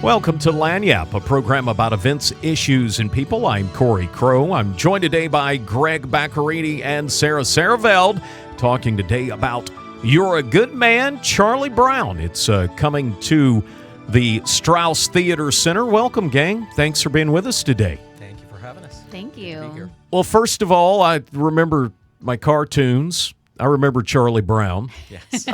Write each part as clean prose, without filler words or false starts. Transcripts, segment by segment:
Welcome to Lagniappe, a program about events, issues, and people. I'm Corey Crow. I'm joined today by Greg Baccarini and Siereveld, talking today about You're a Good Man, Charlie Brown. It's coming to the Strauss Theatre Center. Welcome, gang. Thanks for being with us today. Thank you for having us. Thank you. Well, first of all, I remember my cartoons. I remember Charlie Brown. Yes.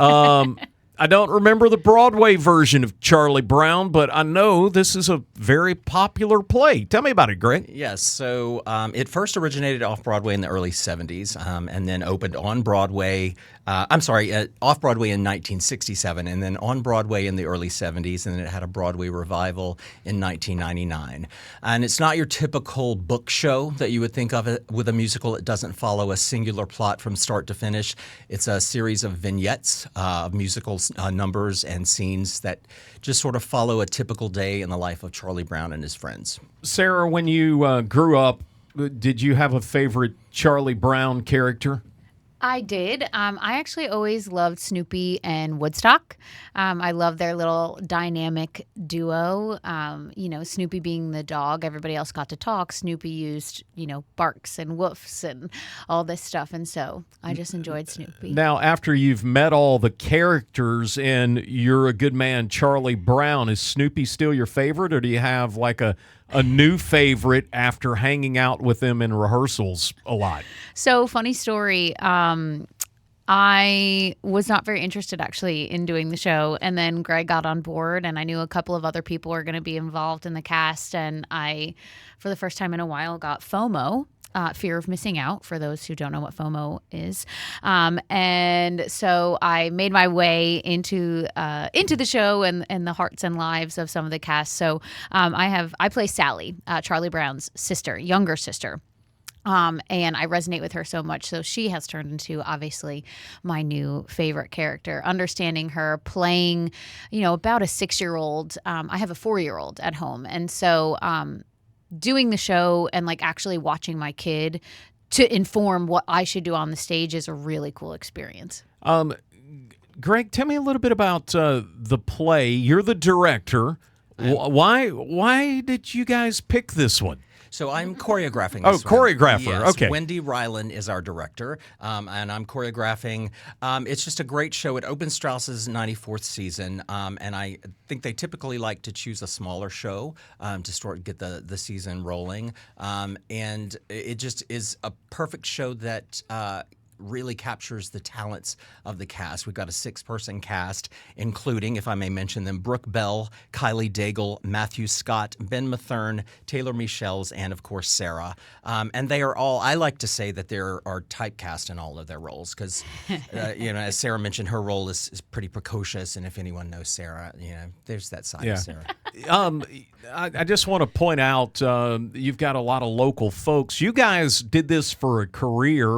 I don't remember the Broadway version of Charlie Brown, but I know this is a very popular play. Tell me about it, Greg. Yes. So it first originated off Broadway in the early 70s and then opened on Broadway. Off Broadway in 1967 and then on Broadway in the early 70s. And then it had a Broadway revival in 1999. And it's not your typical book show that you would think of it with a musical. It doesn't follow a singular plot from start to finish. It's a series of vignettes of musical numbers and scenes that just sort of follow a typical day in the life of Charlie Brown and his friends. Sarah, when you grew up, did you have a favorite Charlie Brown character? I did. I actually always loved Snoopy and Woodstock. I love their little dynamic duo. Snoopy being the dog, everybody else got to talk. Snoopy used, barks and woofs and all this stuff. And so I just enjoyed Snoopy. Now, after you've met all the characters in You're a Good Man, Charlie Brown, is Snoopy still your favorite, or do you have like a new favorite after hanging out with them in rehearsals a lot? So, funny story. I was not very interested actually in doing the show, and then Greg got on board, and I knew a couple of other people were going to be involved in the cast, and I, for the first time in a while, got FOMO. Fear of missing out, for those who don't know what FOMO is. And so I made my way into the show and the hearts and lives of some of the cast. So I play Sally, Charlie Brown's sister, younger sister. And I resonate with her so much. So she has turned into, obviously, my new favorite character. Understanding her, playing, about a 6-year-old. I have a 4-year-old at home. And so doing the show and actually watching my kid to inform what I should do on the stage is a really cool experience. Greg, tell me a little bit about the play. You're the director. Why did you guys pick this one? So I'm choreographing Oh, this choreographer. Yes, Okay. Wendy Ryland is our director, and I'm choreographing. It's just a great show. It opens Strauss's 94th season, and I think they typically like to choose a smaller show to get the season rolling. And it just is a perfect show that really captures the talents of the cast. We've got a 6-person cast, including, if I may mention them, Brooke Bell, Kylie Daigle, Matthew Scott, Ben Matherne, Taylor Michiels, and of course Sarah. And they are all, I like to say that there are typecast in all of their roles because, as Sarah mentioned, her role is pretty precocious. And if anyone knows Sarah, there's that side of Sarah. I just want to point out you've got a lot of local folks. You guys did this for a career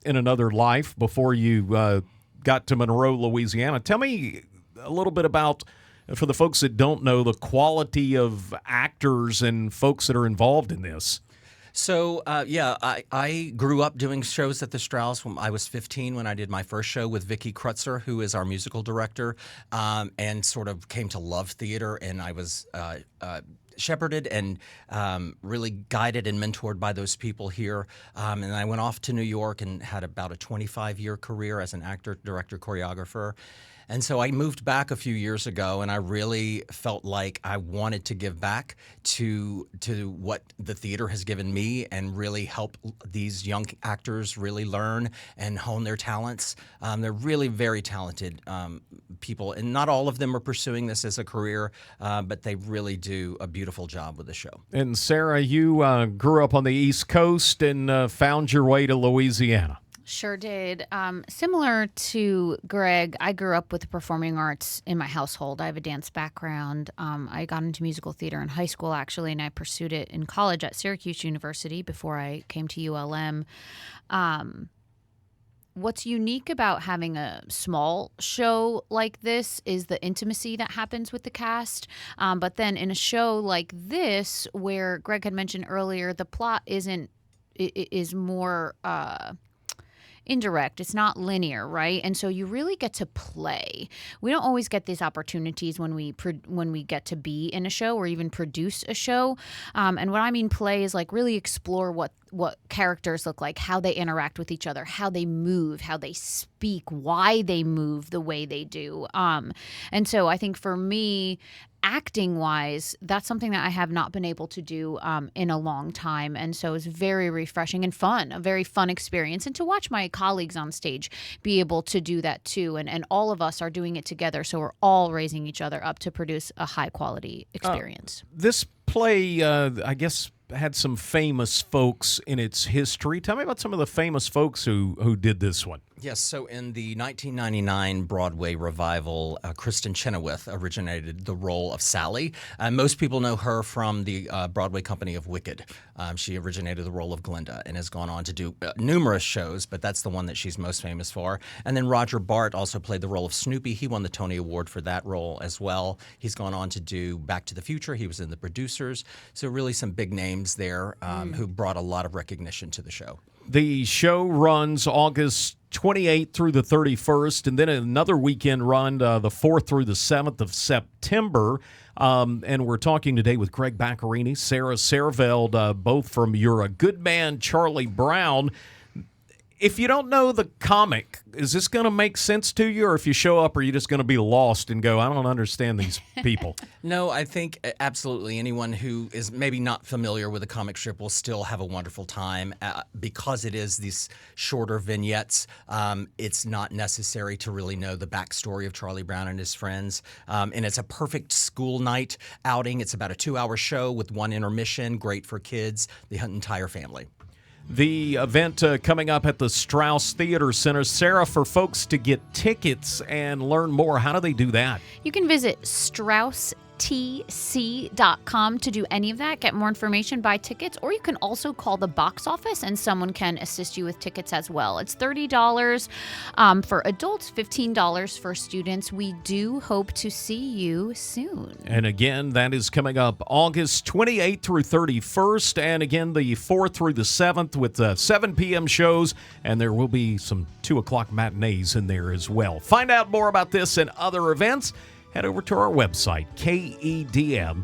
in another life before you got to Monroe, Louisiana. Tell me a little bit about, for the folks that don't know, the quality of actors and folks that are involved in this. So, I grew up doing shows at the Strauss when I was 15 when I did my first show with Vickie Krutzer, who is our musical director, and sort of came to love theater. And I was shepherded and really guided and mentored by those people here. And I went off to New York and had about a 25-year career as an actor, director, choreographer. And so I moved back a few years ago, and I really felt like I wanted to give back to what the theater has given me and really help these young actors really learn and hone their talents. They're really very talented people, and not all of them are pursuing this as a career, but they really do a beautiful job with the show. And Sarah, you grew up on the East Coast and found your way to Louisiana. Sure did. Similar to Greg, I grew up with the performing arts in my household. I have a dance background. I got into musical theater in high school, actually, and I pursued it in college at Syracuse University before I came to ULM. What's unique about having a small show like this is the intimacy that happens with the cast. But then in a show like this, where Greg had mentioned earlier, the plot is more indirect. It's not linear, right? And so you really get to play. We don't always get these opportunities when we get to be in a show or even produce a show. And what I mean play is like really explore what characters look like, how they interact with each other, how they move, how they speak, why they move the way they do. And so I think for me, acting wise, that's something that I have not been able to do in a long time. And so it's very refreshing and fun, a very fun experience. And to watch my colleagues on stage be able to do that too. And all of us are doing it together. So we're all raising each other up to produce a high quality experience. This play, I guess, had some famous folks in its history. Tell me about some of the famous folks who did this one. Yes, so in the 1999 Broadway revival, Kristen Chenoweth originated the role of Sally. Most people know her from the Broadway company of Wicked. She originated the role of Glinda and has gone on to do numerous shows, but that's the one that she's most famous for. And then Roger Bart also played the role of Snoopy. He won the Tony Award for that role as well. He's gone on to do Back to the Future. He was in The Producers. So really some big names there who brought a lot of recognition to the show. The show runs August 28th through the 31st, and then another weekend run the 4th through the 7th of September. And we're talking today with Greg Baccarini, Sarah Siereveld, both from You're a Good Man, Charlie Brown. If you don't know the comic, is this going to make sense to you? Or if you show up, are you just going to be lost and go, I don't understand these people? No, I think absolutely anyone who is maybe not familiar with a comic strip will still have a wonderful time because it is these shorter vignettes. It's not necessary to really know the backstory of Charlie Brown and his friends. And it's a perfect school night outing. It's about a 2-hour show with one intermission, great for kids, the entire family. The event coming up at the Strauss Theatre Center. Sarah, for folks to get tickets and learn more, how do they do that? You can visit StraussTC.com to do any of that, get more information, buy tickets, or you can also call the box office and someone can assist you with tickets as well. It's $30 for adults, $15 for students. We do hope to see you soon. And again, that is coming up August 28th through 31st, and again, the 4th through the 7th with 7 p.m. shows, and there will be some 2 o'clock matinees in there as well. Find out more about this and other events. Head over to our website, KEDM.org.